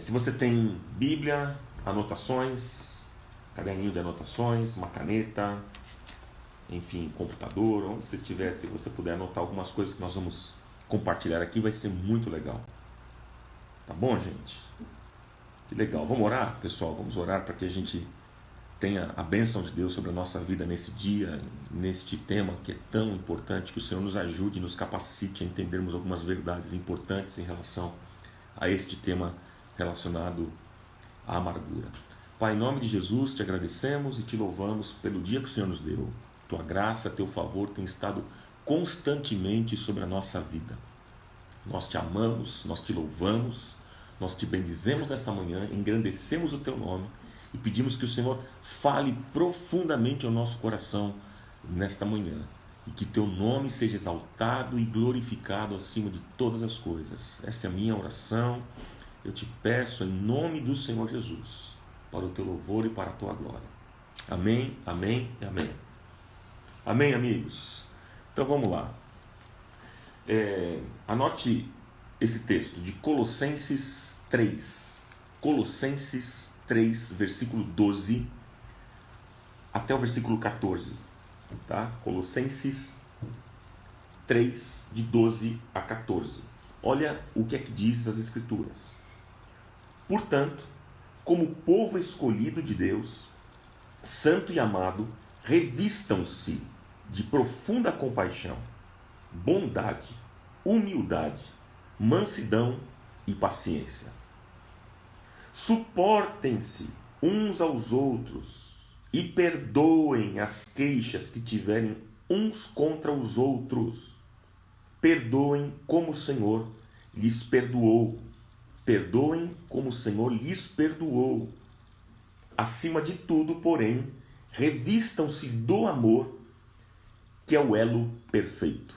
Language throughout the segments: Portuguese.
Se você tem Bíblia, anotações, caderninho de anotações, uma caneta, enfim, computador, onde você tiver, se você puder anotar algumas coisas que nós vamos compartilhar aqui, vai ser muito legal. Tá bom, gente? Que legal. Vamos orar, pessoal? Vamos orar para que a gente tenha a bênção de Deus sobre a nossa vida nesse dia, neste tema que é tão importante, que o Senhor nos ajude, nos capacite a entendermos algumas verdades importantes em relação a este tema relacionado à amargura. Pai, em nome de Jesus, te agradecemos e te louvamos pelo dia que o Senhor nos deu. Tua graça, teu favor tem estado constantemente sobre a nossa vida. Nós te amamos, nós te louvamos, nós te bendizemos nesta manhã, engrandecemos o teu nome e pedimos que o Senhor fale profundamente ao nosso coração nesta manhã e que teu nome seja exaltado e glorificado acima de todas as coisas. Essa é a minha oração. Eu te peço em nome do Senhor Jesus, para o teu louvor e para a tua glória. Amém, amém e amém. Amém, amigos? Então vamos lá. Anote esse texto de Colossenses 3. Colossenses 3, versículo 12 até o versículo 14. Tá? Colossenses 3, de 12 a 14. Olha o que é que diz as Escrituras. Portanto, como povo escolhido de Deus, santo e amado, revistam-se de profunda compaixão, bondade, humildade, mansidão e paciência. Suportem-se uns aos outros e perdoem as queixas que tiverem uns contra os outros. Perdoem como o Senhor lhes perdoou. Perdoem como o Senhor lhes perdoou. Acima de tudo, porém, revistam-se do amor, que é o elo perfeito.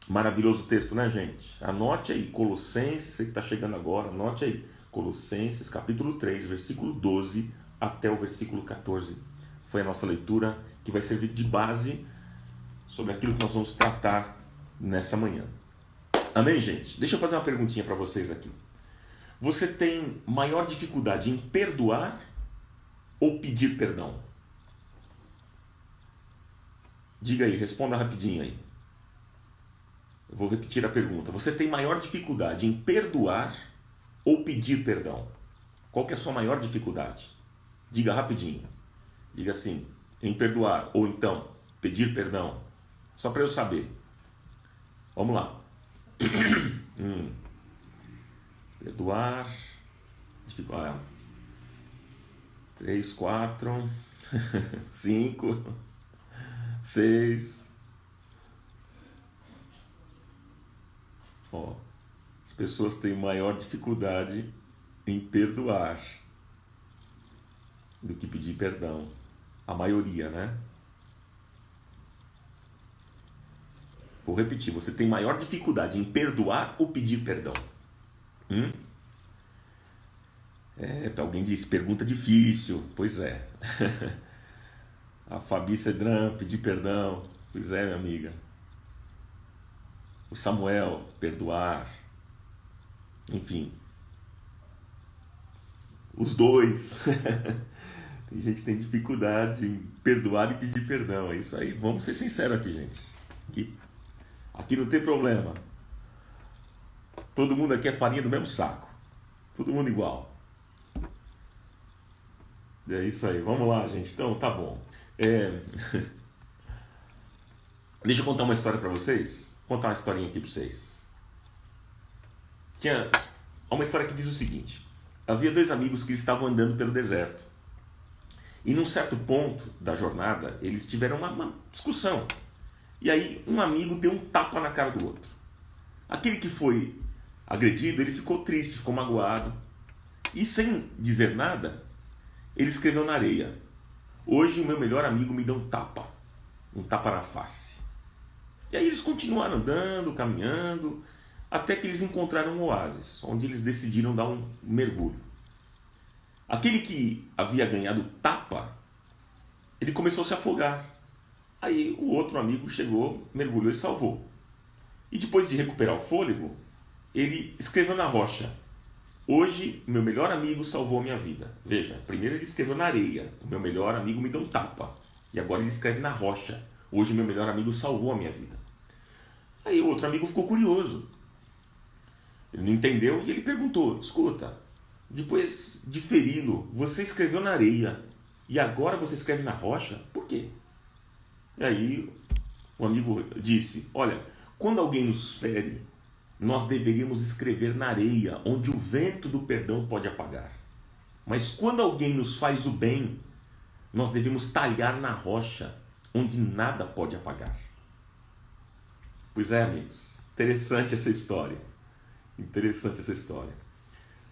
Maravilhoso texto, né, gente? Anote aí, Colossenses, você que está chegando agora, anote aí, Colossenses, capítulo 3, versículo 12 até o versículo 14. Foi a nossa leitura que vai servir de base sobre aquilo que nós vamos tratar nessa manhã. Amém, gente? Deixa eu fazer uma perguntinha para vocês aqui. Você tem maior dificuldade em perdoar ou pedir perdão? Diga aí, responda rapidinho aí. Eu vou repetir a pergunta. Você tem maior dificuldade em perdoar ou pedir perdão? Qual que é a sua maior dificuldade? Diga rapidinho. Diga assim, em perdoar ou então pedir perdão. Só para eu saber. Vamos lá. Perdoar. 3, 4, 5, 6. As pessoas têm maior dificuldade em perdoar do que pedir perdão. A maioria, né? Vou repetir, você tem maior dificuldade em perdoar ou pedir perdão? Alguém disse, pergunta difícil. Pois é. A Fabi Cedran, pedir perdão. Pois é, minha amiga. O Samuel, perdoar. Enfim. Os dois. Tem gente que tem dificuldade em perdoar e pedir perdão. É isso aí. Vamos ser sinceros aqui, gente. Aqui não tem problema. Todo mundo aqui é farinha do mesmo saco. Todo mundo igual. É isso aí. Vamos lá, gente. Então, tá bom. Deixa eu contar uma história para vocês. Vou contar uma historinha aqui para vocês. Há uma história que diz o seguinte. Havia 2 amigos que estavam andando pelo deserto. E num certo ponto da jornada, eles tiveram uma discussão. E aí um amigo deu um tapa na cara do outro. Aquele que foi agredido, ele ficou triste, ficou magoado. E sem dizer nada, ele escreveu na areia: hoje o meu melhor amigo me deu um tapa na face. E aí eles continuaram andando, caminhando, até que eles encontraram um oásis, onde eles decidiram dar um mergulho. Aquele que havia ganhado tapa, ele começou a se afogar. Aí o outro amigo chegou, mergulhou e salvou. E depois de recuperar o fôlego, ele escreveu na rocha: Hoje, meu melhor amigo salvou a minha vida. Veja, primeiro ele escreveu na areia. O meu melhor amigo me deu um tapa. E agora ele escreve na rocha. Hoje, meu melhor amigo salvou a minha vida. Aí o outro amigo ficou curioso. Ele não entendeu e ele perguntou: escuta, depois de feri-lo, você escreveu na areia e agora você escreve na rocha? Por quê? E aí o amigo disse: olha, quando alguém nos fere, nós deveríamos escrever na areia, onde o vento do perdão pode apagar. Mas quando alguém nos faz o bem, nós devemos talhar na rocha, onde nada pode apagar. Pois é, amigos, interessante essa história. Interessante essa história.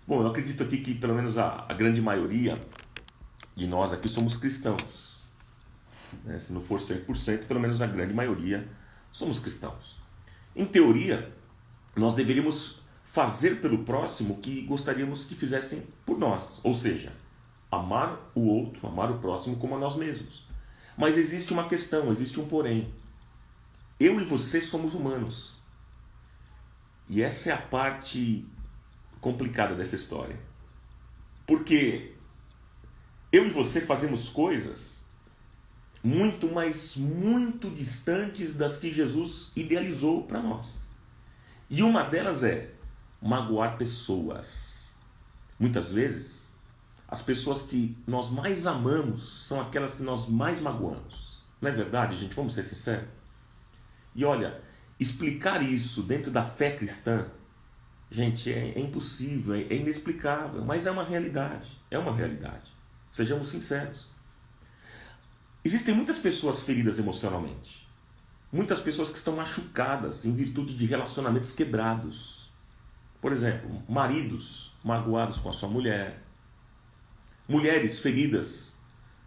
Bom, eu acredito aqui que pelo menos a grande maioria de nós aqui somos cristãos. Né? Se não for 100%, pelo menos a grande maioria somos cristãos. Em teoria, nós deveríamos fazer pelo próximo o que gostaríamos que fizessem por nós. Ou seja, amar o outro, amar o próximo como a nós mesmos. Mas existe uma questão, existe um porém. Eu e você somos humanos. E essa é a parte complicada dessa história. Porque eu e você fazemos coisas muito, mas muito distantes das que Jesus idealizou para nós. E uma delas é magoar pessoas. Muitas vezes, as pessoas que nós mais amamos são aquelas que nós mais magoamos. Não é verdade, gente? Vamos ser sinceros. E olha, explicar isso dentro da fé cristã, gente, é impossível, é inexplicável, mas é uma realidade. É uma realidade. Sejamos sinceros. Existem muitas pessoas feridas emocionalmente. Muitas pessoas que estão machucadas em virtude de relacionamentos quebrados. Por exemplo, maridos magoados com a sua mulher, mulheres feridas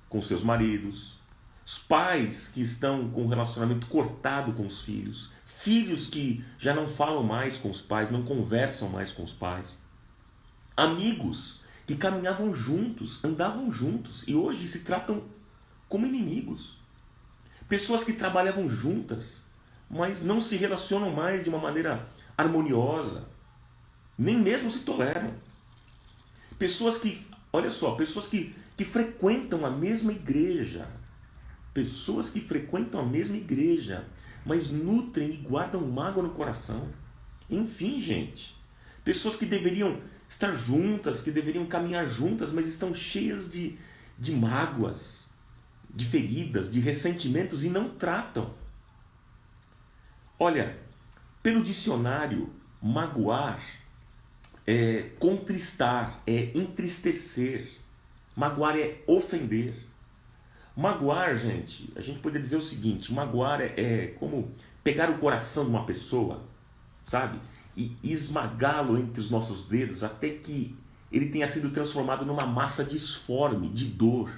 com seus maridos, os pais que estão com o relacionamento cortado com os filhos, filhos que já não falam mais com os pais, não conversam mais com os pais, amigos que caminhavam juntos, andavam juntos e hoje se tratam como inimigos. Pessoas que trabalhavam juntas, mas não se relacionam mais de uma maneira harmoniosa, nem mesmo se toleram. Pessoas que, olha só, pessoas que frequentam a mesma igreja, pessoas que frequentam a mesma igreja, mas nutrem e guardam mágoa no coração. Enfim, gente, pessoas que deveriam estar juntas, que deveriam caminhar juntas, mas estão cheias de mágoas, de feridas, de ressentimentos e não tratam. Olha, pelo dicionário, magoar é contristar, é entristecer. Magoar é ofender. Magoar, gente, a gente poderia dizer o seguinte: magoar é como pegar o coração de uma pessoa, sabe? E esmagá-lo entre os nossos dedos até que ele tenha sido transformado numa massa disforme, de dor,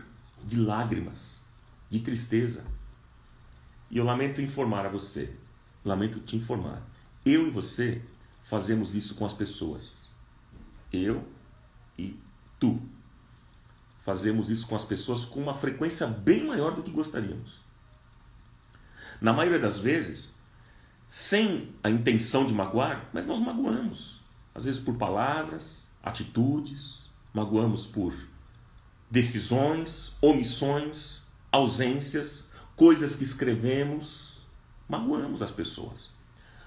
de lágrimas, de tristeza. E eu lamento informar a você, lamento te informar, eu e você fazemos isso com as pessoas. Eu e tu fazemos isso com as pessoas com uma frequência bem maior do que gostaríamos. Na maioria das vezes, sem a intenção de magoar, mas nós magoamos. Às vezes por palavras, atitudes, magoamos por decisões, omissões, ausências, coisas que escrevemos, magoamos as pessoas.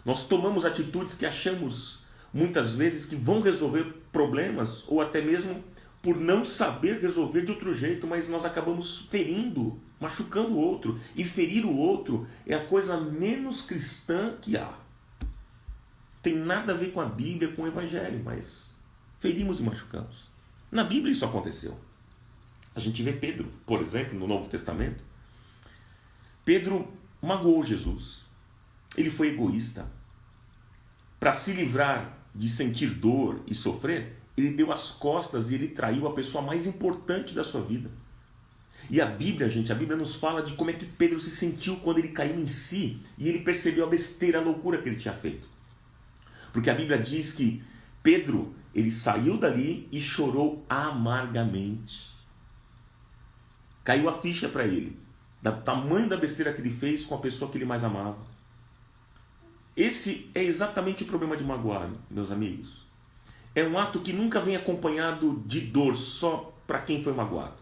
Nós tomamos atitudes que achamos muitas vezes que vão resolver problemas ou até mesmo por não saber resolver de outro jeito, mas nós acabamos ferindo, machucando o outro. E ferir o outro é a coisa menos cristã que há. Tem nada a ver com a Bíblia, com o Evangelho, mas ferimos e machucamos. Na Bíblia isso aconteceu. A gente vê Pedro, por exemplo, no Novo Testamento. Pedro magoou Jesus. Ele foi egoísta. Para se livrar de sentir dor e sofrer, ele deu as costas e ele traiu a pessoa mais importante da sua vida. E a Bíblia, gente, a Bíblia nos fala de como é que Pedro se sentiu quando ele caiu em si e ele percebeu a besteira, a loucura que ele tinha feito. Porque a Bíblia diz que Pedro, ele saiu dali e chorou amargamente. Caiu a ficha para ele, do tamanho da besteira que ele fez com a pessoa que ele mais amava. Esse é exatamente o problema de magoar, meus amigos. é um ato que nunca vem acompanhado de dor só para quem foi magoado.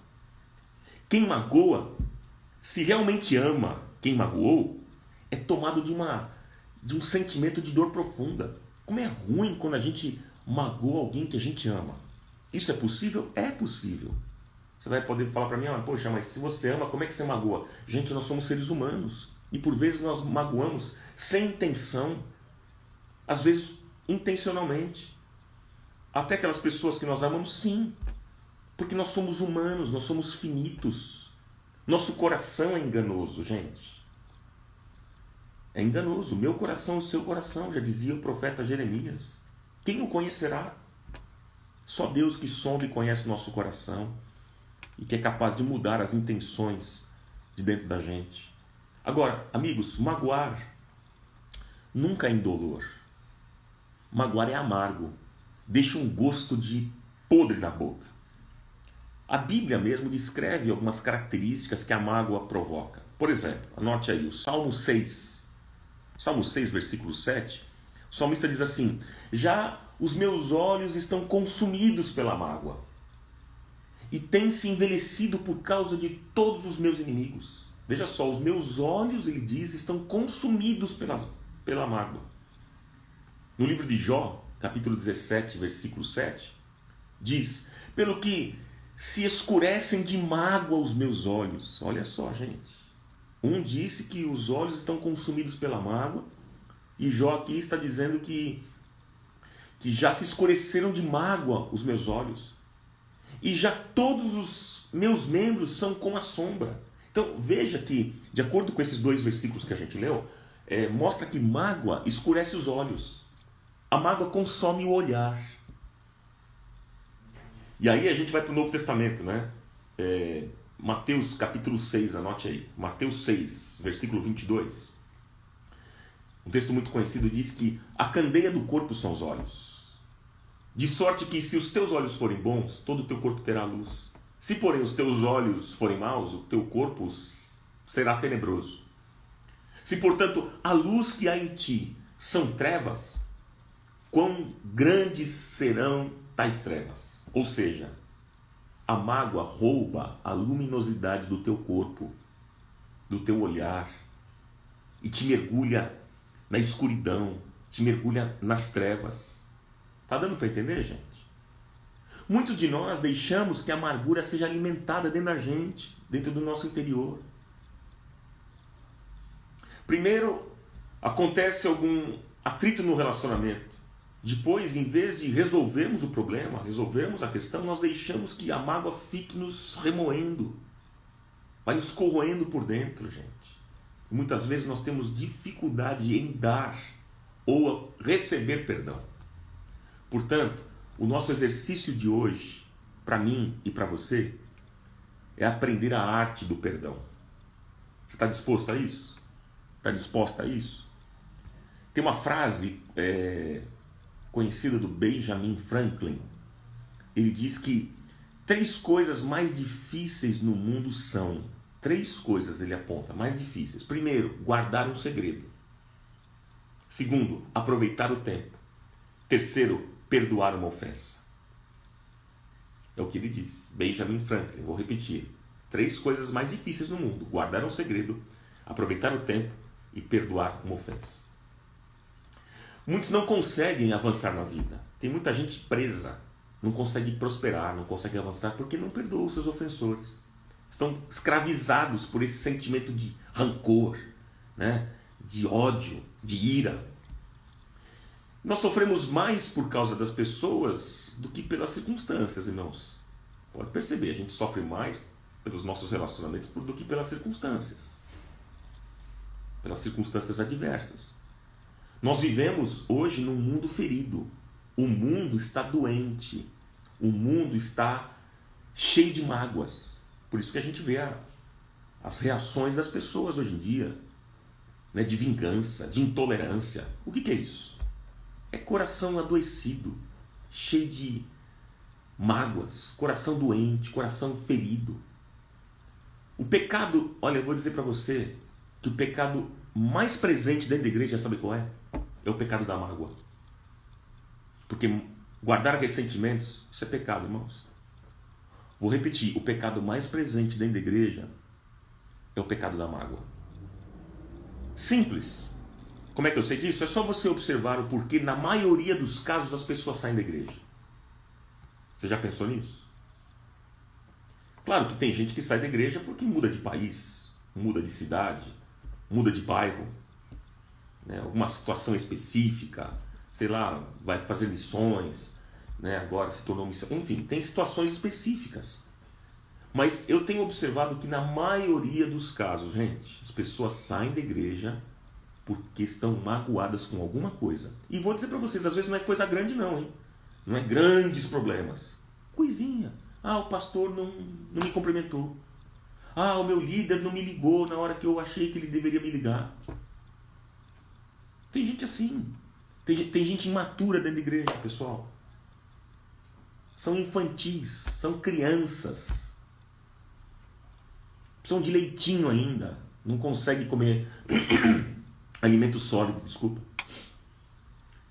Quem magoa, se realmente ama quem magoou, é tomado de um sentimento de dor profunda. Como é ruim quando a gente magoa alguém que a gente ama. Isso é possível? É possível. Você vai poder falar para mim, poxa, mas se você ama, como é que você magoa? Gente, nós somos seres humanos. E por vezes nós magoamos sem intenção. Às vezes intencionalmente. Até aquelas pessoas que nós amamos, sim. Porque nós somos humanos, nós somos finitos. Nosso coração é enganoso, gente. É enganoso. Meu coração é o seu coração, já dizia o profeta Jeremias. Quem o conhecerá? Só Deus que sonda e conhece o nosso coração e que é capaz de mudar as intenções de dentro da gente. Agora, amigos, magoar nunca é indolor. Magoar é amargo. Deixa um gosto de podre na boca. A Bíblia mesmo descreve algumas características que a mágoa provoca. Por exemplo, anote aí o Salmo 6. Salmo 6, versículo 7. O salmista diz assim: já os meus olhos estão consumidos pela mágoa e têm se envelhecido por causa de todos os meus inimigos. Veja só, os meus olhos, ele diz, estão consumidos pela mágoa. No livro de Jó, capítulo 17, versículo 7, diz: pelo que se escurecem de mágoa os meus olhos. Olha só, gente. Um disse que os olhos estão consumidos pela mágoa, e Jó aqui está dizendo que já se escureceram de mágoa os meus olhos, e já todos os meus membros são como a sombra. Então veja que, de acordo com esses dois versículos que a gente leu, mostra que mágoa escurece os olhos. A mágoa consome o olhar. E aí a gente vai para o Novo Testamento, né? Mateus capítulo 6, anote aí. Mateus 6, versículo 22. Um texto muito conhecido diz que a candeia do corpo são os olhos. De sorte que se os teus olhos forem bons, todo o teu corpo terá luz. Se porém os teus olhos forem maus, o teu corpo será tenebroso. Se portanto a luz que há em ti são trevas, quão grandes serão tais trevas? Ou seja, a mágoa rouba a luminosidade do teu corpo, do teu olhar, e te mergulha na escuridão, te mergulha nas trevas. Está dando para entender, gente? Muitos de nós deixamos que a amargura seja alimentada dentro da gente, dentro do nosso interior. Primeiro, acontece algum atrito no relacionamento. Depois, em vez de resolvermos o problema, resolvermos a questão, nós deixamos que a mágoa fique nos remoendo, vai nos corroendo por dentro, gente. Muitas vezes nós temos dificuldade em dar ou receber perdão. Portanto, o nosso exercício de hoje, para mim e para você, é aprender a arte do perdão. Você está disposto a isso? Está disposta a isso? Tem uma frase conhecida do Benjamin Franklin. Ele diz que 3 coisas mais difíceis no mundo são... 3 coisas ele aponta, mais difíceis. Primeiro, guardar um segredo. Segundo, aproveitar o tempo. Terceiro, perdoar uma ofensa. É o que ele disse. Benjamin Franklin, vou repetir. 3 coisas mais difíceis no mundo: guardar um segredo, aproveitar o tempo e perdoar uma ofensa. Muitos não conseguem avançar na vida. Tem muita gente presa, não consegue prosperar, não consegue avançar porque não perdoa os seus ofensores. Estão escravizados por esse sentimento de rancor, né? De ódio, de ira. Nós sofremos mais por causa das pessoas do que pelas circunstâncias, irmãos. Pode perceber, a gente sofre mais pelos nossos relacionamentos do que pelas circunstâncias adversas. Nós vivemos hoje num mundo ferido. O mundo está doente. O mundo está cheio de mágoas. Por isso que a gente vê as reações das pessoas hoje em dia, né, de vingança, de intolerância. O que é isso? É coração adoecido, cheio de mágoas, coração doente, coração ferido. O pecado, olha, eu vou dizer para você que o pecado mais presente dentro da igreja, sabe qual é? É o pecado da mágoa. Porque Guardar ressentimentos, isso é pecado, irmãos. Vou repetir, o pecado mais presente dentro da igreja é o pecado da mágoa. Simples. Como é que eu sei disso? É só você observar o porquê na maioria dos casos as pessoas saem da igreja. Você já pensou nisso? Claro que tem gente que sai da igreja porque muda de país, muda de cidade, muda de bairro, né? Alguma situação específica, sei lá, vai fazer missões, né? Agora se tornou missão. Enfim, tem situações específicas. Mas eu tenho observado que na maioria dos casos, gente, as pessoas saem da igreja porque estão magoadas com alguma coisa. E vou dizer para vocês, às vezes não é coisa grande não, hein? Não é grandes problemas. Coisinha. Ah, o pastor não me cumprimentou. Ah, o meu líder não me ligou na hora que eu achei que ele deveria me ligar. Tem gente assim. Tem gente imatura dentro da igreja, pessoal. São infantis, são crianças. Precisam de leitinho ainda. Não conseguem comer alimento sólido, desculpa.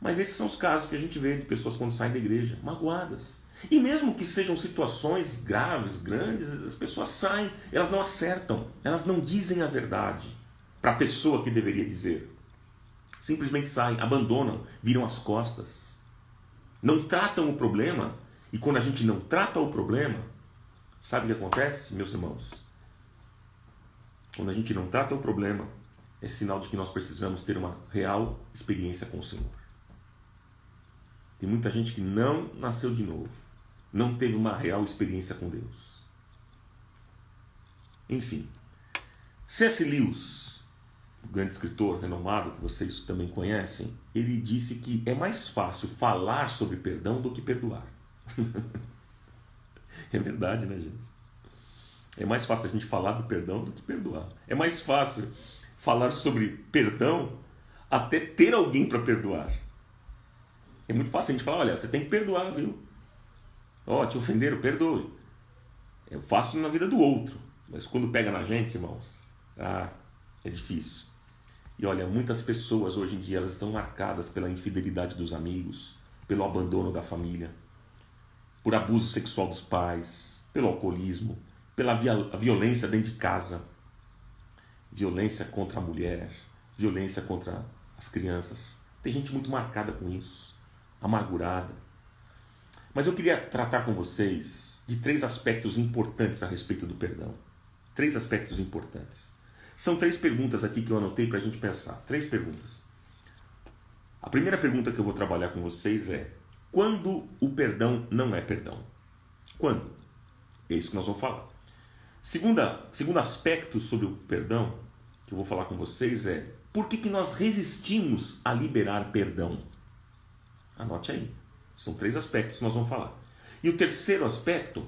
Mas esses são os casos que a gente vê de pessoas quando saem da igreja, magoadas. E mesmo que sejam situações graves, grandes, as pessoas saem, elas não acertam, elas não dizem a verdade para a pessoa que deveria dizer. Simplesmente saem, abandonam, viram as costas. Não tratam o problema, e quando a gente não trata o problema, sabe o que acontece, meus irmãos? Quando a gente não trata o problema, é sinal de que nós precisamos ter uma real experiência com o Senhor. Tem muita gente que não nasceu de novo, não teve uma real experiência com Deus. Enfim, C.S. Lewis, o grande escritor renomado que vocês também conhecem, ele disse que é mais fácil falar sobre perdão do que perdoar. É verdade, né, gente? É mais fácil a gente falar do perdão do que perdoar. É mais fácil falar sobre perdão até ter alguém para perdoar. É muito fácil a gente falar, olha, você tem que perdoar, viu? Ó, te ofenderam, perdoe. É fácil na vida do outro, mas quando pega na gente, irmãos, é difícil. E olha, muitas pessoas hoje em dia elas estão marcadas pela infidelidade dos amigos, pelo abandono da família, por abuso sexual dos pais, pelo alcoolismo, pela violência dentro de casa, violência contra a mulher, violência contra as crianças. Tem gente muito marcada com isso, amargurada. Mas eu queria tratar com vocês de 3 aspectos importantes a respeito do perdão. 3 aspectos importantes. São 3 perguntas aqui que eu anotei para a gente pensar. 3 perguntas. A primeira pergunta que eu vou trabalhar com vocês é: quando o perdão não é perdão? Quando? É isso que nós vamos falar. Segundo aspecto sobre o perdão que eu vou falar com vocês é: por que nós resistimos a liberar perdão? Anote aí. São 3 aspectos que nós vamos falar. E o terceiro aspecto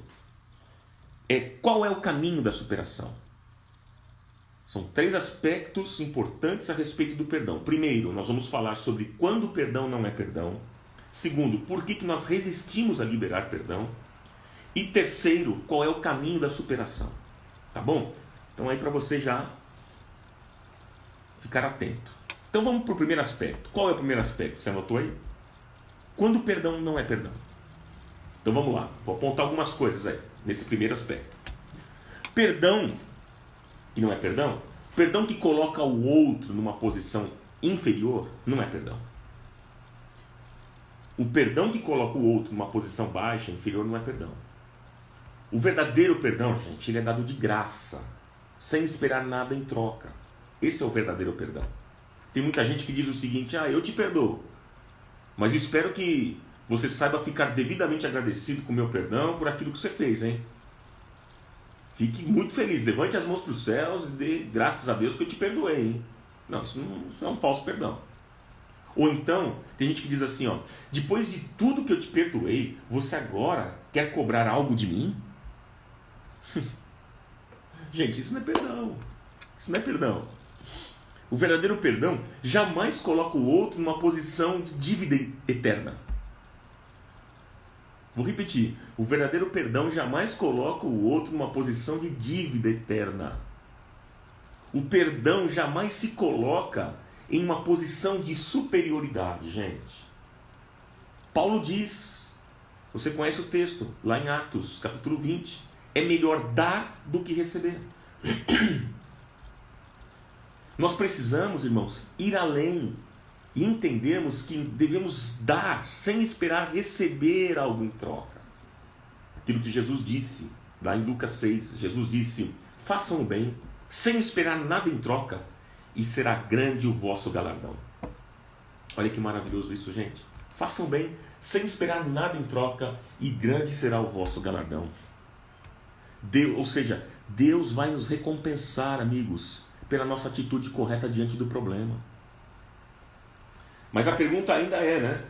é: qual é o caminho da superação? São 3 aspectos importantes a respeito do perdão. Primeiro, nós vamos falar sobre quando o perdão não é perdão. Segundo, por que nós resistimos a liberar perdão. E terceiro, qual é o caminho da superação. Tá bom? Então aí para você já ficar atento. Então vamos para o primeiro aspecto. Qual é o primeiro aspecto? Você anotou aí? Quando o perdão não é perdão. Então vamos lá. Vou apontar algumas coisas aí nesse primeiro aspecto. Perdão que não é perdão. Perdão que coloca o outro numa posição inferior não é perdão. O perdão que coloca o outro numa posição baixa, inferior, não é perdão. O verdadeiro perdão, gente, ele é dado de graça, sem esperar nada em troca. Esse é o verdadeiro perdão. Tem muita gente que diz o seguinte: eu te perdoo, mas espero que você saiba ficar devidamente agradecido com o meu perdão por aquilo que você fez, hein? Fique muito feliz, levante as mãos para os céus e dê graças a Deus que eu te perdoei, hein? Não, isso é um falso perdão. Ou então, tem gente que diz assim, depois de tudo que eu te perdoei, você agora quer cobrar algo de mim? Gente, isso não é perdão. Isso não é perdão. O verdadeiro perdão jamais coloca o outro numa posição de dívida eterna. Vou repetir. O verdadeiro perdão jamais coloca o outro numa posição de dívida eterna. O perdão jamais se coloca em uma posição de superioridade, gente. Paulo diz Você conhece o texto, lá em Atos, capítulo 20. É melhor dar do que receber. Nós precisamos, irmãos, ir além e entendermos que devemos dar sem esperar receber algo em troca. Aquilo que Jesus disse, lá em Lucas 6, Jesus disse: façam o bem, sem esperar nada em troca, e será grande o vosso galardão. Olha que maravilhoso isso, gente. Façam o bem, sem esperar nada em troca, e grande será o vosso galardão. Ou seja, Deus vai nos recompensar, amigos, pela nossa atitude correta diante do problema. Mas a pergunta ainda é, né?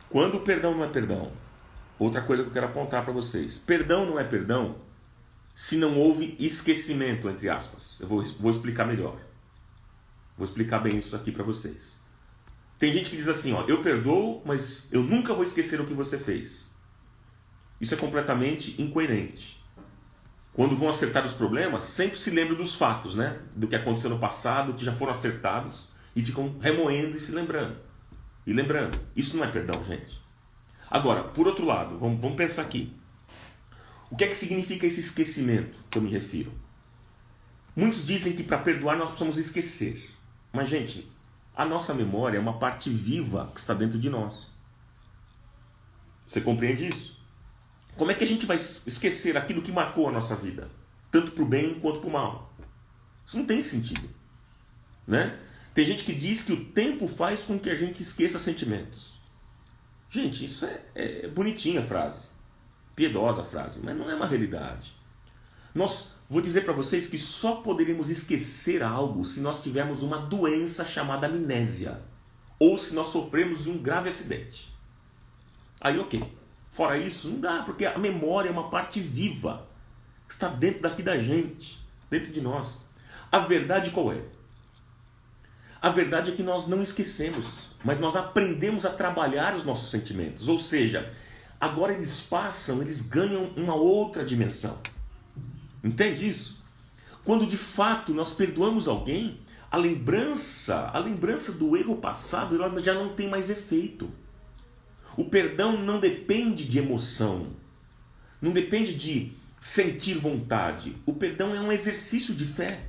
Quando o perdão não é perdão? Outra coisa que eu quero apontar para vocês. Perdão não é perdão se não houve esquecimento, entre aspas. Eu vou explicar melhor. Vou explicar bem isso aqui para vocês. Tem gente que diz assim, ó, eu perdoo, mas eu nunca vou esquecer o que você fez. Isso é completamente incoerente. Quando vão acertar os problemas, sempre se lembram dos fatos, né? Do que aconteceu no passado, que já foram acertados, e ficam remoendo e se lembrando. E lembrando. Isso não é perdão, gente. Agora, por outro lado, vamos pensar aqui. O que é que significa esse esquecimento que eu me refiro? Muitos dizem que para perdoar nós precisamos esquecer. Mas, gente, a nossa memória é uma parte viva que está dentro de nós. Você compreende isso? Como é que a gente vai esquecer aquilo que marcou a nossa vida? Tanto para o bem quanto para o mal. Isso não tem sentido, né? Tem gente que diz que o tempo faz com que a gente esqueça sentimentos. Gente, isso é bonitinha a frase. Piedosa a frase, mas não é uma realidade. Vou dizer para vocês que só poderemos esquecer algo se nós tivermos uma doença chamada amnésia. Ou se nós sofremos de um grave acidente. Aí ok. Fora isso, não dá, porque a memória é uma parte viva. Está dentro daqui da gente, dentro de nós. A verdade qual é? A verdade é que nós não esquecemos, mas nós aprendemos a trabalhar os nossos sentimentos. Ou seja, agora eles ganham uma outra dimensão. Entende isso? Quando de fato nós perdoamos alguém, a lembrança do erro passado já não tem mais efeito. O perdão não depende de emoção, não depende de sentir vontade. O perdão é um exercício de fé.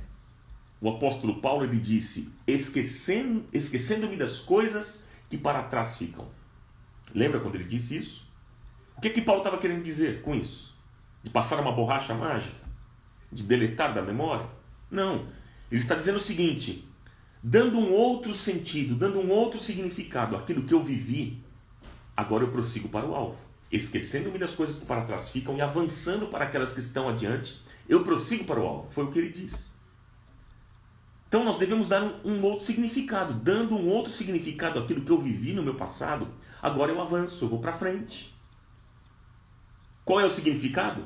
O apóstolo Paulo ele disse, esquecendo-me das coisas que para trás ficam. Lembra quando ele disse isso? O que Paulo estava querendo dizer com isso? De passar uma borracha mágica? De deletar da memória? Não. Ele está dizendo o seguinte, dando um outro sentido, dando um outro significado àquilo que eu vivi, agora eu prossigo para o alvo. Esquecendo-me das coisas que para trás ficam e avançando para aquelas que estão adiante, eu prossigo para o alvo. Foi o que ele disse. Então nós devemos dar um outro significado. Dando um outro significado àquilo que eu vivi no meu passado, agora eu avanço, eu vou para frente. Qual é o significado?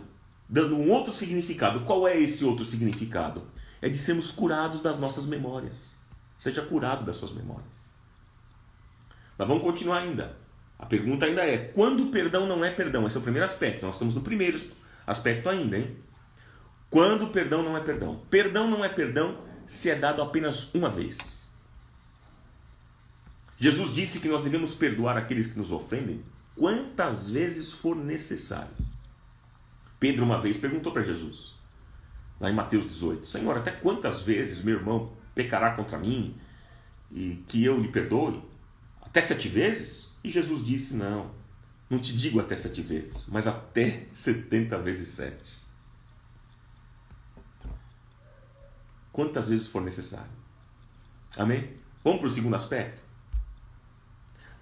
Dando um outro significado. Qual é esse outro significado? É de sermos curados das nossas memórias. Seja curado das suas memórias. Mas vamos continuar ainda. A pergunta ainda é, quando o perdão não é perdão? Esse é o primeiro aspecto. Nós estamos no primeiro aspecto ainda, hein? Quando o perdão não é perdão? Perdão não é perdão se é dado apenas uma vez. Jesus disse que nós devemos perdoar aqueles que nos ofendem quantas vezes for necessário. Pedro uma vez perguntou para Jesus, lá em Mateus 18, Senhor, até quantas vezes meu irmão pecará contra mim e que eu lhe perdoe? Até 7 vezes? E Jesus disse, não te digo até 7 vezes, mas até 70 vezes 7. Quantas vezes for necessário. Amém? Vamos para o segundo aspecto?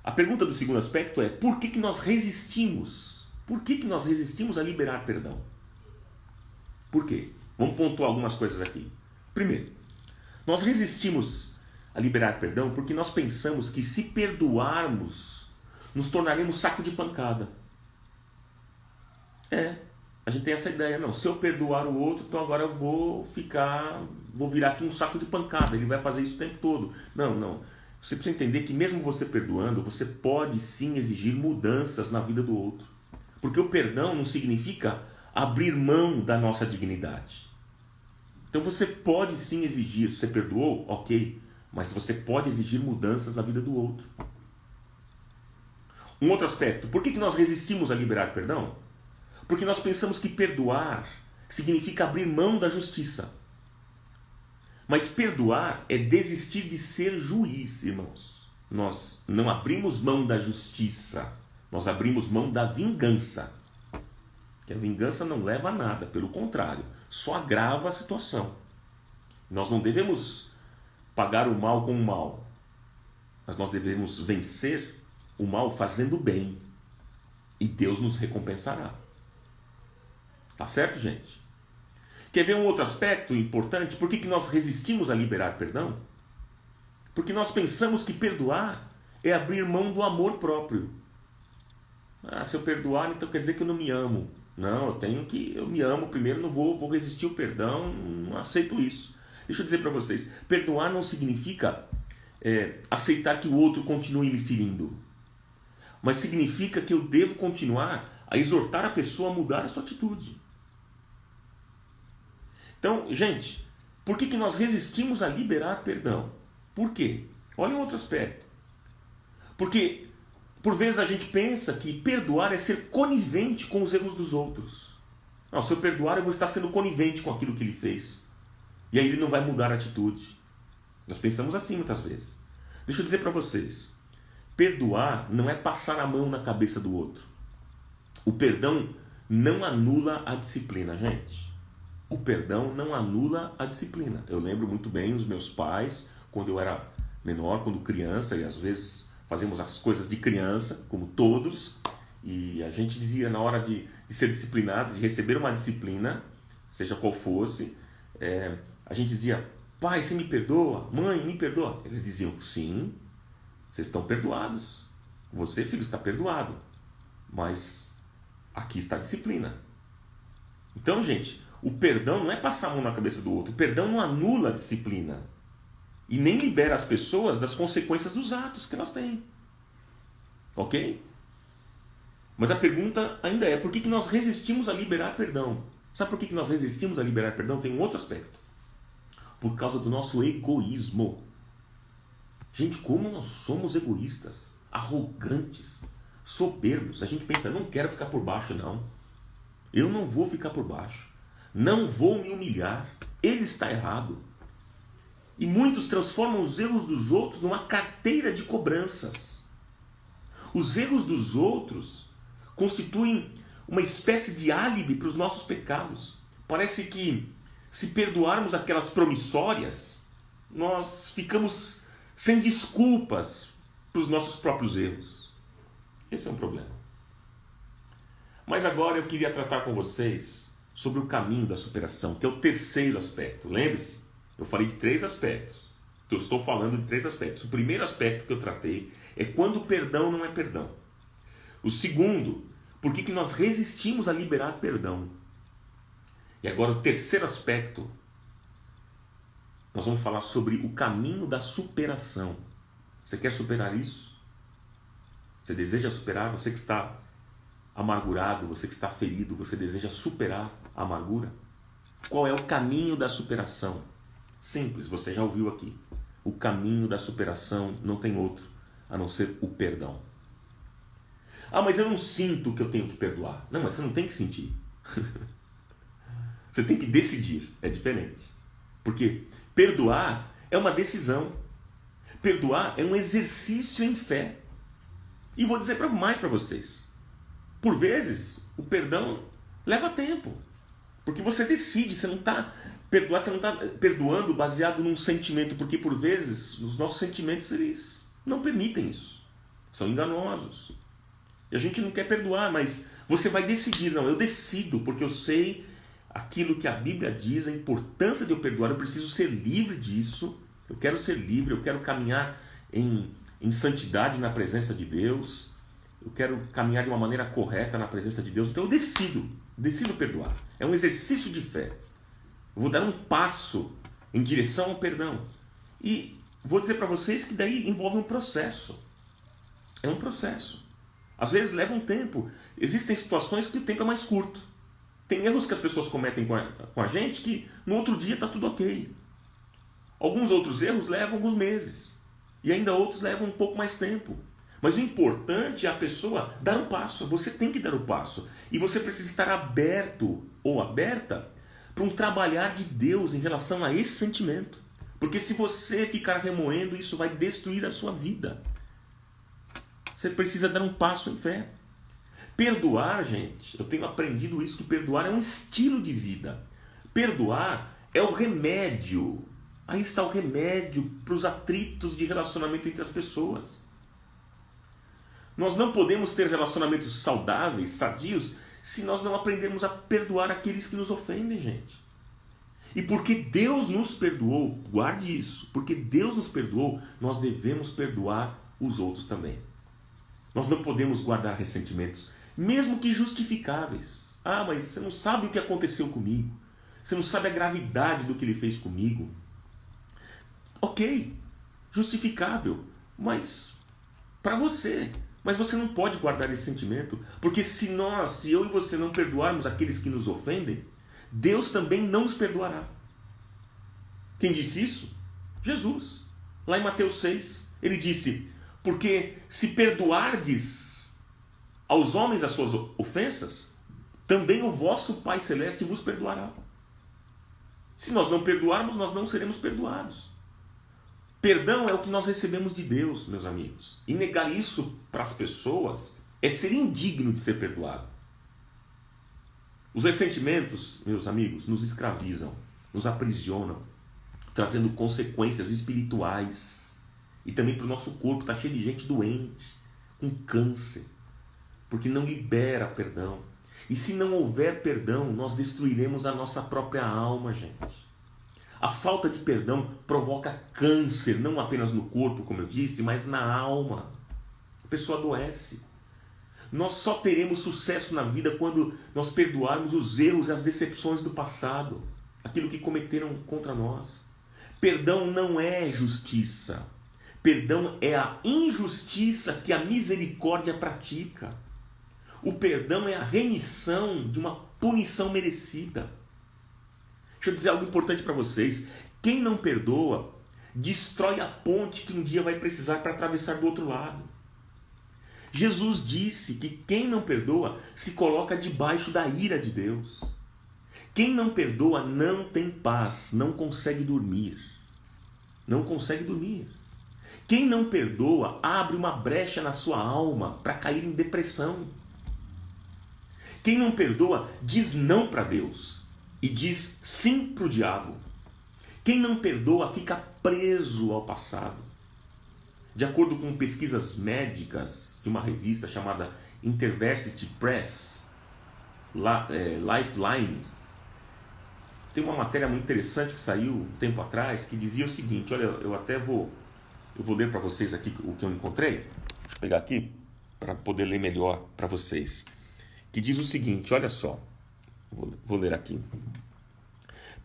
A pergunta do segundo aspecto é, por que nós resistimos? Por que nós resistimos a liberar perdão? Por quê? Vamos pontuar algumas coisas aqui. Primeiro, nós resistimos a liberar perdão porque nós pensamos que se perdoarmos, nos tornaremos saco de pancada. A gente tem essa ideia, não, se eu perdoar o outro, então agora eu vou virar aqui um saco de pancada, ele vai fazer isso o tempo todo. Não, você precisa entender que mesmo você perdoando, você pode sim exigir mudanças na vida do outro. Porque o perdão não significa abrir mão da nossa dignidade. Então você pode sim exigir, você perdoou, ok, mas você pode exigir mudanças na vida do outro. Um outro aspecto, por que nós resistimos a liberar perdão? Porque nós pensamos que perdoar significa abrir mão da justiça. Mas perdoar é desistir de ser juiz, irmãos. Nós não abrimos mão da justiça, nós abrimos mão da vingança. Que a vingança não leva a nada, pelo contrário, só agrava a situação. Nós não devemos pagar o mal com o mal, mas nós devemos vencer o mal fazendo bem, e Deus nos recompensará. Tá certo, gente? Quer ver um outro aspecto importante? Por que nós resistimos a liberar perdão? Porque nós pensamos que perdoar é abrir mão do amor próprio. Se eu perdoar, então quer dizer que eu não me amo. Não, eu me amo primeiro, não vou resistir o perdão, não aceito isso. Deixa eu dizer para vocês, perdoar não significa aceitar que o outro continue me ferindo, mas significa que eu devo continuar a exortar a pessoa a mudar a sua atitude. Então, gente, por que nós resistimos a liberar perdão? Por quê? Olha um outro aspecto. Porque, por vezes, a gente pensa que perdoar é ser conivente com os erros dos outros. Não, se eu perdoar, eu vou estar sendo conivente com aquilo que ele fez. E aí ele não vai mudar a atitude. Nós pensamos assim muitas vezes. Deixa eu dizer para vocês. Perdoar não é passar a mão na cabeça do outro. O perdão não anula a disciplina, gente. O perdão não anula a disciplina. Eu lembro muito bem os meus pais, quando eu era menor, quando criança, e às vezes fazíamos as coisas de criança, como todos, e a gente dizia na hora de ser disciplinado, de receber uma disciplina, seja qual fosse, a gente dizia: pai, você me perdoa? Mãe, me perdoa? Eles diziam: sim, vocês estão perdoados. Você, filho, está perdoado. Mas aqui está a disciplina. Então, gente, o perdão não é passar a mão na cabeça do outro. O perdão não anula a disciplina. E nem libera as pessoas das consequências dos atos que elas têm. Ok? Mas a pergunta ainda é: por que nós resistimos a liberar perdão? Sabe por que nós resistimos a liberar perdão? Tem um outro aspecto. Por causa do nosso egoísmo. Gente, como nós somos egoístas, arrogantes, soberbos. A gente pensa: não quero ficar por baixo, não. Eu não vou ficar por baixo. Não vou me humilhar. Ele está errado. E muitos transformam os erros dos outros numa carteira de cobranças. Os erros dos outros constituem uma espécie de álibi para os nossos pecados. Parece que, se perdoarmos aquelas promissórias, nós ficamos sem desculpas para os nossos próprios erros. Esse é um problema. Mas agora eu queria tratar com vocês sobre o caminho da superação, que é o terceiro aspecto. Lembre-se, eu falei de 3 aspectos. Eu estou falando de 3 aspectos. O primeiro aspecto que eu tratei é quando o perdão não é perdão. O segundo, por que nós resistimos a liberar perdão. E agora o terceiro aspecto, nós vamos falar sobre o caminho da superação. Você quer superar isso? Você deseja superar? Você que está amargurado, você que está ferido, você deseja superar a amargura? Qual é o caminho da superação? Simples, você já ouviu aqui. O caminho da superação não tem outro a não ser o perdão. Mas eu não sinto que eu tenho que perdoar. Não, mas você não tem que sentir. Você tem que decidir, é diferente. Porque perdoar é uma decisão. Perdoar é um exercício em fé. E vou dizer mais para vocês. Por vezes, o perdão leva tempo. Porque você decide, você não está perdoar, você não está perdoando baseado num sentimento. Porque por vezes, os nossos sentimentos, eles não permitem isso. São enganosos. E a gente não quer perdoar, mas você vai decidir. Não, eu decido, porque eu sei aquilo que a Bíblia diz, a importância de eu perdoar. Eu preciso ser livre disso. Eu quero ser livre, eu quero caminhar em santidade na presença de Deus. Eu quero caminhar de uma maneira correta na presença de Deus. Então eu decido perdoar. É um exercício de fé. Eu vou dar um passo em direção ao perdão. E vou dizer para vocês que daí envolve um processo. É um processo. Às vezes leva um tempo. Existem situações que o tempo é mais curto. Tem erros que as pessoas cometem com a gente que no outro dia está tudo ok. Alguns outros erros levam alguns meses. E ainda outros levam um pouco mais tempo. Mas o importante é a pessoa dar o passo. Você tem que dar o passo. E você precisa estar aberto ou aberta para um trabalhar de Deus em relação a esse sentimento. Porque se você ficar remoendo, isso vai destruir a sua vida. Você precisa dar um passo em fé. Perdoar, gente, eu tenho aprendido isso, que perdoar é um estilo de vida. Perdoar é o remédio. Aí está o remédio para os atritos de relacionamento entre as pessoas. Nós não podemos ter relacionamentos saudáveis, sadios, se nós não aprendermos a perdoar aqueles que nos ofendem, gente. E porque Deus nos perdoou, guarde isso, porque Deus nos perdoou, nós devemos perdoar os outros também. Nós não podemos guardar ressentimentos, mesmo que justificáveis. Ah, mas você não sabe o que aconteceu comigo. Você não sabe a gravidade do que ele fez comigo. Ok, justificável, mas para você. Mas você não pode guardar esse sentimento, porque se eu e você não perdoarmos aqueles que nos ofendem, Deus também não nos perdoará. Quem disse isso? Jesus. Lá em Mateus 6, ele disse: porque se perdoardes aos homens as suas ofensas, também o vosso Pai Celeste vos perdoará. Se nós não perdoarmos, nós não seremos perdoados. Perdão é o que nós recebemos de Deus, meus amigos. E negar isso para as pessoas é ser indigno de ser perdoado. Os ressentimentos, meus amigos, nos escravizam, nos aprisionam, trazendo consequências espirituais. E também para o nosso corpo, está cheio de gente doente, com câncer, porque não libera perdão. E se não houver perdão, nós destruiremos a nossa própria alma, gente. A falta de perdão provoca câncer, não apenas no corpo, como eu disse, mas na alma. A pessoa adoece. Nós só teremos sucesso na vida quando nós perdoarmos os erros e as decepções do passado, aquilo que cometeram contra nós. Perdão não é justiça. Perdão é a injustiça que a misericórdia pratica. O perdão é a remissão de uma punição merecida. Deixa eu dizer algo importante para vocês. Quem não perdoa, destrói a ponte que um dia vai precisar para atravessar do outro lado. Jesus disse que quem não perdoa se coloca debaixo da ira de Deus. Quem não perdoa não tem paz, não consegue dormir. Não consegue dormir. Quem não perdoa abre uma brecha na sua alma para cair em depressão. Quem não perdoa diz não para Deus e diz sim para o diabo. Quem não perdoa fica preso ao passado. De acordo com pesquisas médicas de uma revista chamada Interversity Press, Lifeline, tem uma matéria muito interessante que saiu um tempo atrás que dizia o seguinte, olha, eu vou ler para vocês aqui o que eu encontrei. Deixa eu pegar aqui para poder ler melhor para vocês. Que diz o seguinte, olha só, vou ler aqui.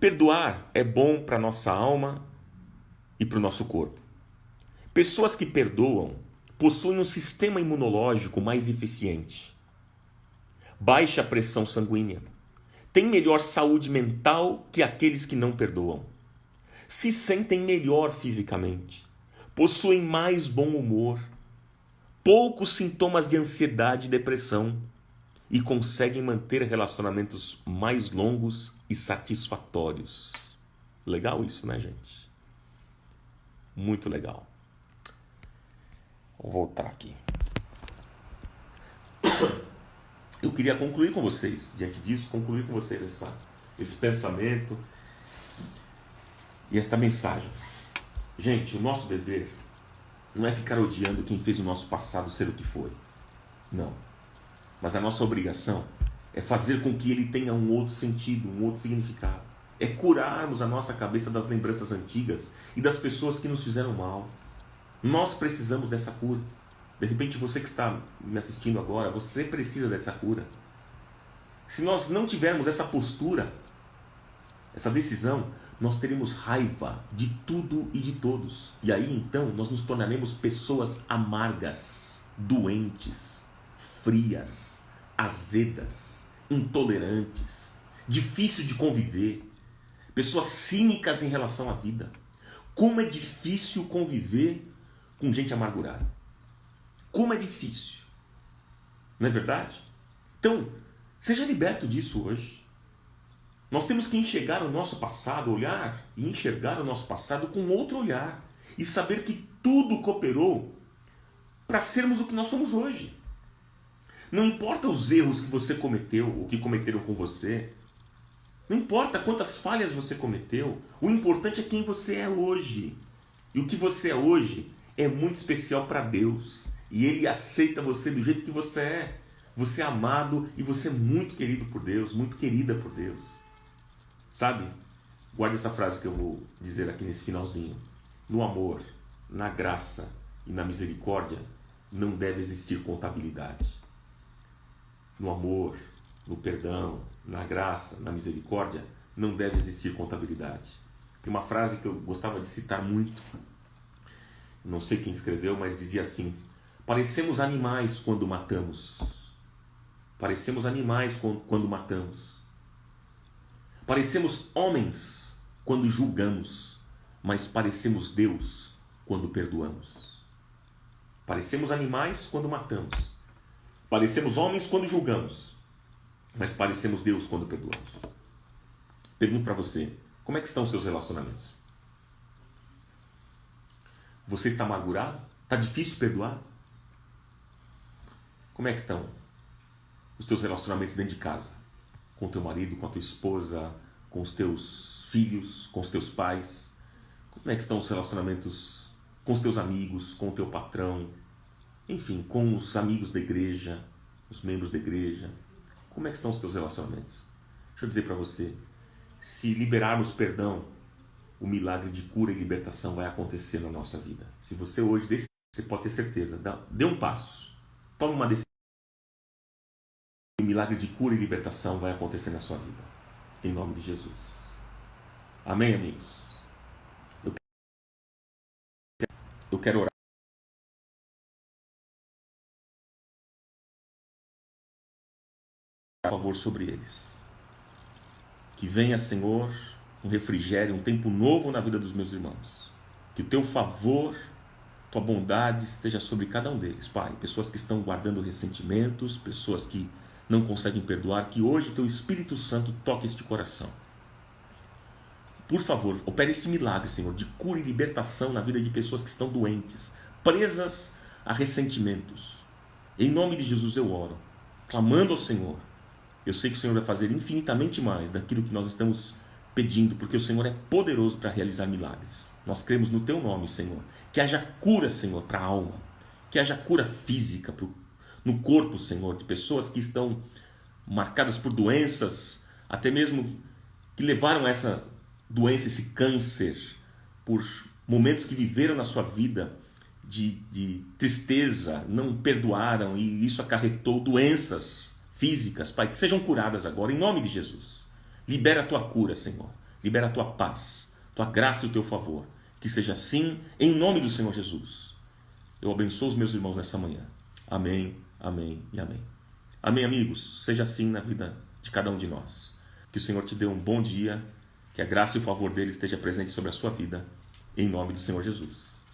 Perdoar é bom para nossa alma e para o nosso corpo. Pessoas que perdoam possuem um sistema imunológico mais eficiente, baixa pressão sanguínea, têm melhor saúde mental que aqueles que não perdoam, se sentem melhor fisicamente, possuem mais bom humor, poucos sintomas de ansiedade e depressão e conseguem manter relacionamentos mais longos e satisfatórios. Legal isso, né, gente? Muito legal. Vou voltar aqui. Eu queria concluir com vocês, diante disso, concluir com vocês esse pensamento e esta mensagem. Gente, o nosso dever não é ficar odiando quem fez o nosso passado ser o que foi. Não. Mas a nossa obrigação é fazer com que ele tenha um outro sentido, um outro significado. É curarmos a nossa cabeça das lembranças antigas e das pessoas que nos fizeram mal. Nós precisamos dessa cura. De repente você que está me assistindo agora, você precisa dessa cura. Se nós não tivermos essa postura, essa decisão, nós teremos raiva de tudo e de todos. E aí então nós nos tornaremos pessoas amargas, doentes, frias, azedas, intolerantes, difícil de conviver, pessoas cínicas em relação à vida. Como é difícil conviver com gente amargurada. Como é difícil. Não é verdade? Então, seja liberto disso hoje. Nós temos que enxergar o nosso passado, olhar e enxergar o nosso passado com outro olhar. E saber que tudo cooperou para sermos o que nós somos hoje. Não importa os erros que você cometeu, ou que cometeram com você. Não importa quantas falhas você cometeu. O importante é quem você é hoje. E o que você é hoje é muito especial para Deus. E Ele aceita você do jeito que você é. Você é amado e você é muito querido por Deus, muito querida por Deus. Sabe? Guarde essa frase que eu vou dizer aqui nesse finalzinho. No amor, na graça e na misericórdia não deve existir contabilidade. No amor, no perdão, na graça, na misericórdia não deve existir contabilidade. Tem uma frase que eu gostava de citar muito. Não sei quem escreveu, mas dizia assim: parecemos animais quando matamos. Parecemos animais quando matamos. Parecemos homens quando julgamos, mas parecemos Deus quando perdoamos. Parecemos animais quando matamos. Parecemos homens quando julgamos, mas parecemos Deus quando perdoamos. Pergunto para você, como é que estão os seus relacionamentos? Você está amargurado? Está difícil perdoar? Como é que estão os teus relacionamentos dentro de casa? Com o teu marido, com a tua esposa, com os teus filhos, com os teus pais? Como é que estão os relacionamentos com os teus amigos, com o teu patrão? Enfim, com os amigos da igreja, os membros da igreja? Como é que estão os teus relacionamentos? Deixa eu dizer para você, se liberarmos perdão, o milagre de cura e libertação vai acontecer na nossa vida. Se você hoje decidir, você pode ter certeza, dê um passo, tome uma decisão. O milagre de cura e libertação vai acontecer na sua vida. Em nome de Jesus. Amém, amigos? Eu quero orar. Por favor, sobre eles. Que venha, Senhor, um refrigério, um tempo novo na vida dos meus irmãos. Que o teu favor, tua bondade esteja sobre cada um deles, Pai. Pessoas que estão guardando ressentimentos, pessoas que não conseguem perdoar, que hoje teu Espírito Santo toque este coração. Por favor, opere este milagre, Senhor, de cura e libertação na vida de pessoas que estão doentes, presas a ressentimentos. Em nome de Jesus eu oro, clamando ao Senhor. Eu sei que o Senhor vai fazer infinitamente mais daquilo que nós estamos pedindo, porque o Senhor é poderoso para realizar milagres. Nós cremos no teu nome, Senhor. Que haja cura, Senhor, para a alma. Que haja cura física no corpo, Senhor, de pessoas que estão marcadas por doenças, até mesmo que levaram essa doença, esse câncer, por momentos que viveram na sua vida de tristeza, não perdoaram e isso acarretou doenças físicas, Pai, que sejam curadas agora, em nome de Jesus. Libera a tua cura, Senhor. Libera a tua paz, tua graça e o teu favor. Que seja assim, em nome do Senhor Jesus. Eu abençoo os meus irmãos nessa manhã. Amém, amém e amém. Amém, amigos. Seja assim na vida de cada um de nós. Que o Senhor te dê um bom dia, que a graça e o favor dele esteja presente sobre a sua vida, em nome do Senhor Jesus.